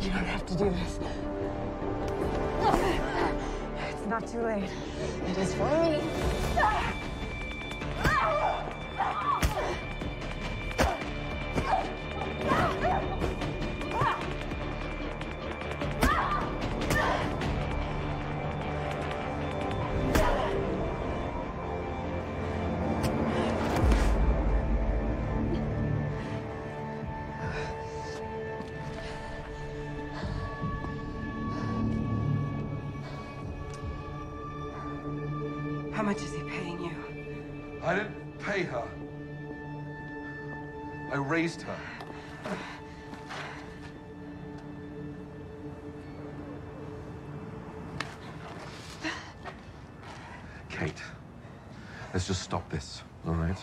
You don't have to do this. It's not too late. It is for me. How much is he paying you? I didn't pay her. I raised her. Kate, let's just stop this, all right?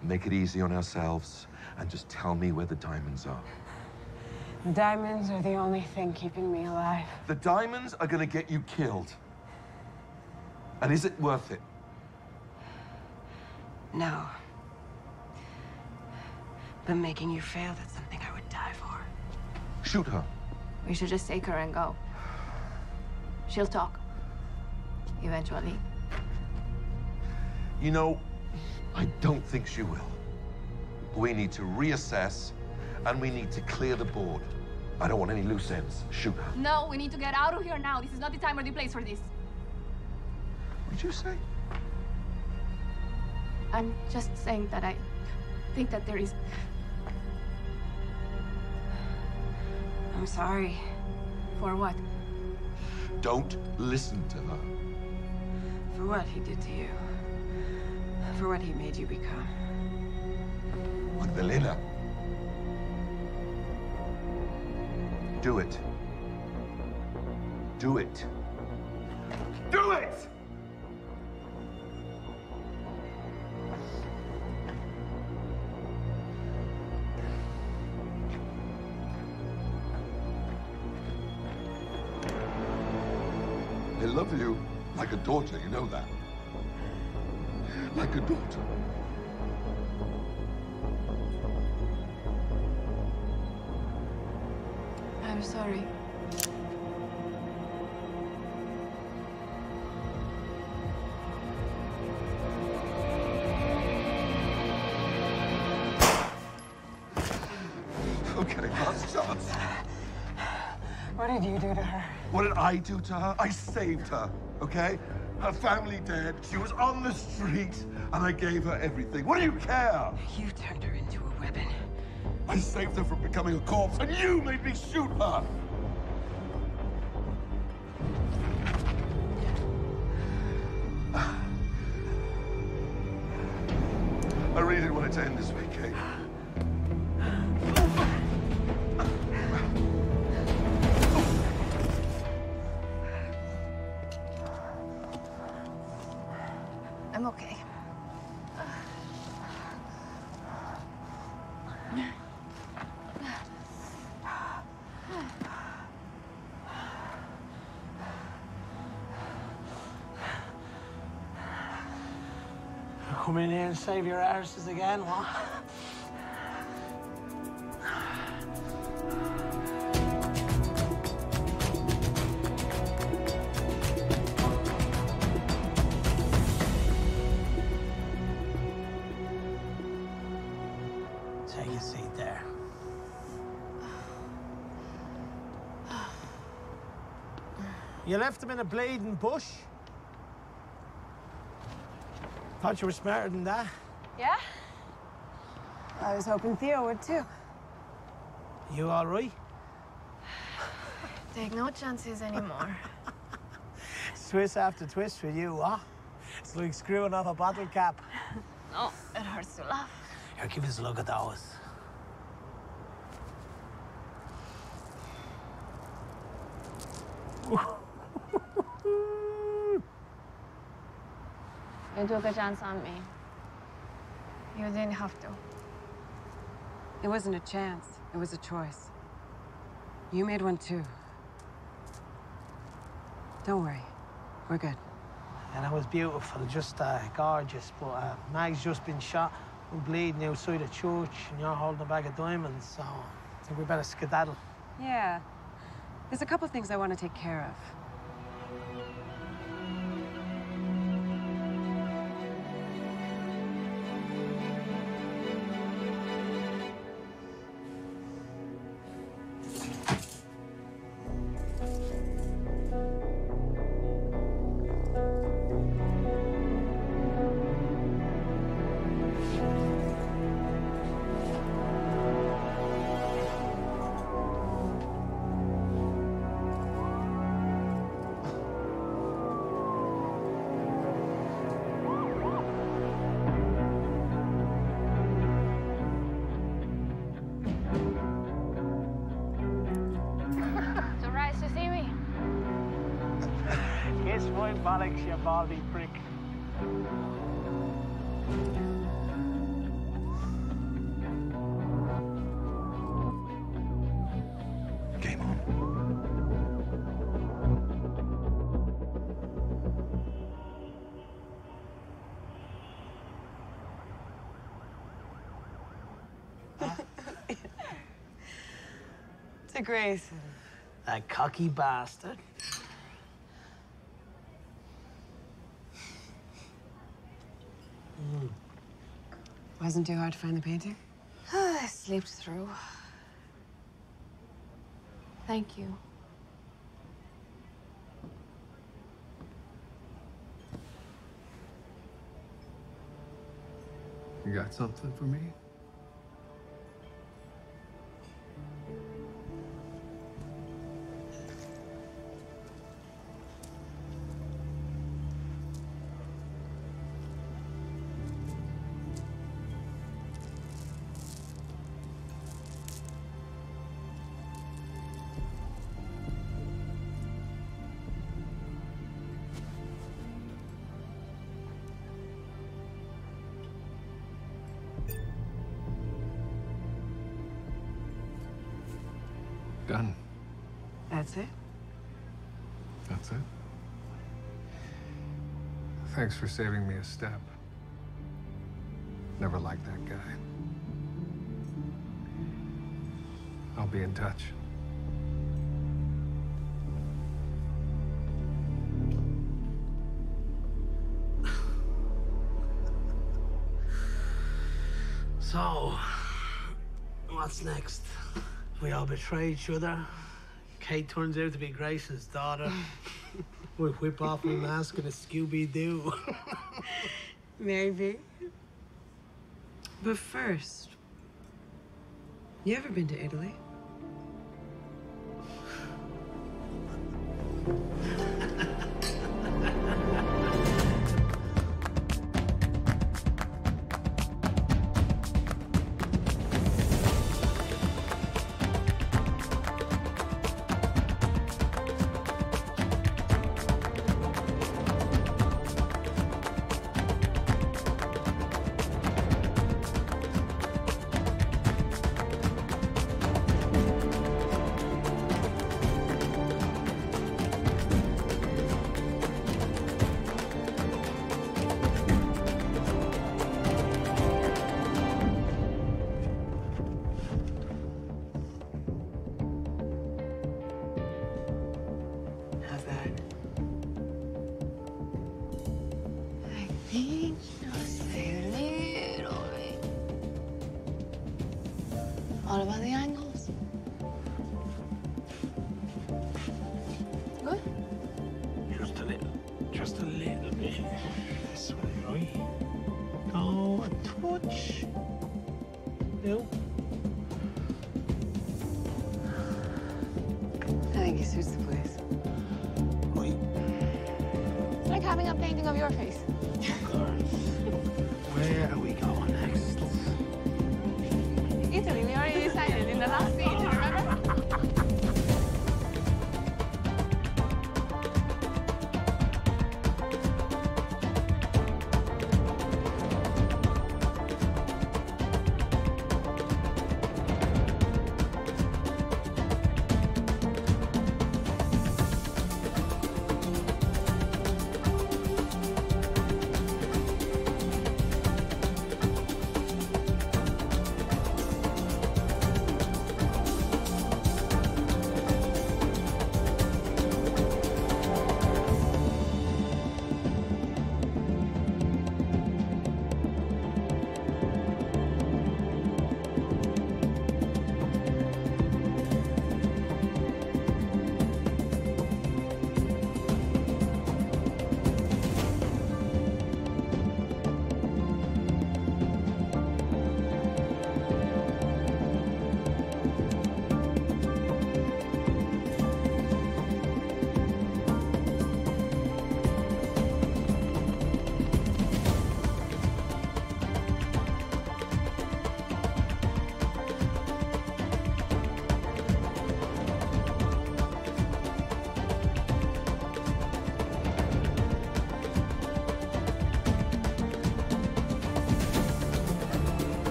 Make it easy on ourselves and just tell me where the diamonds are. The diamonds are the only thing keeping me alive. The diamonds are gonna get you killed. And is it worth it? No. But making you fail, that's something I would die for. Shoot her. We should just take her and go. She'll talk. Eventually. You know, I don't think she will. We need to reassess, and we need to clear the board. I don't want any loose ends. Shoot her. No, we need to get out of here now. This is not the time or the place for this. What did you say? I'm just saying that I think that there is... I'm sorry. For what? Don't listen to her. For what he did to you. For what he made you become. Magdalena. Do it. Do it. Do it! I love you like a daughter, you know that. Like a daughter. I'm sorry. Okay, last chance. What did you do to her? What did I do to her? I saved her, okay? Her family dead, she was on the street, and I gave her everything. What do you care? You turned her into a weapon. I saved her from becoming a corpse, and you made me shoot her! I really didn't want it to end this way, Kate. I'm okay. Come in here and save your arses again, what? Take a seat there. You left him in a bleeding bush? Thought you were smarter than that. Yeah? I was hoping Theo would too. You all right? Take no chances anymore. Twist after twist for you, huh? It's like screwing off a bottle cap. No, it hurts to laugh. Here, give us a look at those. You took a chance on me. You didn't have to. It wasn't a chance. It was a choice. You made one too. Don't worry. We're good. And it was beautiful, just gorgeous. But Mag's just been shot and bleeding outside the church, and you're holding a bag of diamonds, so I think we better skedaddle. Yeah. There's a couple things I want to take care of. Surprised to see me? Kiss my bollocks, you baldy prick. Game on. To Grace. That cocky bastard. Wasn't too hard to find the painting? I slept through. Thank you. You got something for me? Done. That's it? That's it. Thanks for saving me a step. Never liked that guy. I'll be in touch. So, what's next? We all betray each other. Kate turns out to be Grace's daughter. We whip off my mask and a Scooby-Doo. Maybe. But first, you ever been to Italy? How's that? I think just a little bit. All about the angles. Good? Just a little bit. This way, right? Oh, a touch. No. I think he suits the place. Right. It's like having a painting of your face. Where are we